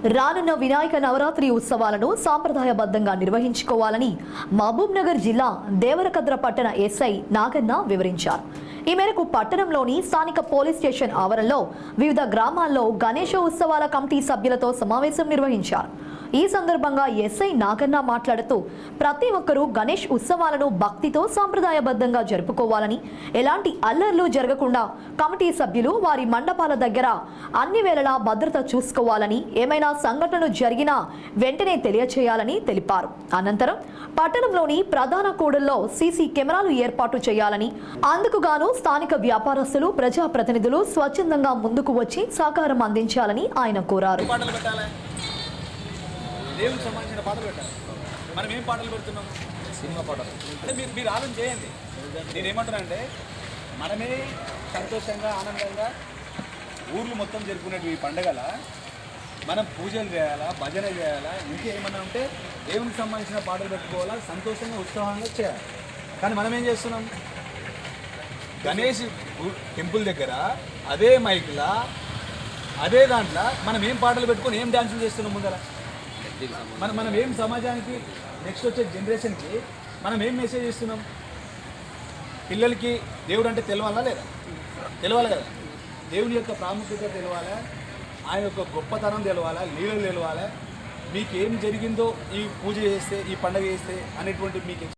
రానున్న వినాయక నవరాత్రి ఉత్సవాలను సాంప్రదాయబద్ధంగా నిర్వహించుకోవాలని మహబూబ్ నగర్ జిల్లా దేవరకద్ర పట్టణ ఎస్ఐ నాగన్న వివరించారు. ఈ మేరకు పట్టణంలోని స్థానిక పోలీస్ స్టేషన్ ఆవరణలో వివిధ గ్రామాల్లో గణేశ ఉత్సవాల కమిటీ సభ్యులతో సమావేశం నిర్వహించారు. ఈ సందర్భంగా ఎస్ఐ నాగన్న మాట్లాడుతూ ప్రతి ఒక్కరూ గణేష్ ఉత్సవాలను భక్తితో సాంప్రదాయబద్ధంగా జరుపుకోవాలని, ఎలాంటి అల్లర్లు జరగకుండా కమిటీ సభ్యులు వారి మండపాల దగ్గర అన్ని వేళలా భద్రత చూసుకోవాలని, ఏమైనా సంఘటనలు జరిగినా వెంటనే తెలియచేయాలని తెలిపారు. అనంతరం పట్టణంలోని ప్రధాన కూడల్లో సీసీ కెమెరాలు ఏర్పాటు చేయాలని, అందుకుగాను స్థానిక వ్యాపారస్తులు, ప్రజాప్రతినిధులు స్వచ్ఛందంగా ముందుకు వచ్చి సహకారం అందించాలని ఆయన కోరారు. దేవునికి సంబంధించిన పాటలు పెట్టాలి. మనం ఏం పాటలు పెడుతున్నాం? సినిమా పాటలు. అంటే మీరు ఆలోచన చేయండి. నేనేమంటున్నానంటే మనమే సంతోషంగా ఆనందంగా ఊర్లు మొత్తం జరుపుకునేవి ఈ పండుగల మనం పూజలు చేయాలా, భజన చేయాలా, ఇంకేమన్నా ఉంటే దేవునికి సంబంధించిన పాటలు పెట్టుకోవాలా, సంతోషంగా ఉత్సాహంగా చేయాలి. కానీ మనం ఏం చేస్తున్నాం? గణేష్ టెంపుల్ దగ్గర అదే మైక్లా అదే దాంట్లో మనం ఏం పాటలు పెట్టుకొని ఏం డ్యాన్సులు చేస్తున్నాం? ముందర మనం ఏం సమాజానికి నెక్స్ట్ వచ్చే జనరేషన్కి మనం ఏం మెసేజ్ ఇస్తున్నాం? పిల్లలకి దేవుడు అంటే తెలవాలా లేదా? తెలవాలి కదా. దేవుని యొక్క ప్రాముఖ్యత తెలవాలా, ఆయన యొక్క గొప్పతనం తెలవాలా, లీలలు తెలవాలా, మీకు ఏం జరిగిందో ఈ పూజ చేస్తే, ఈ పండుగ చేస్తే అనేటువంటి మీకు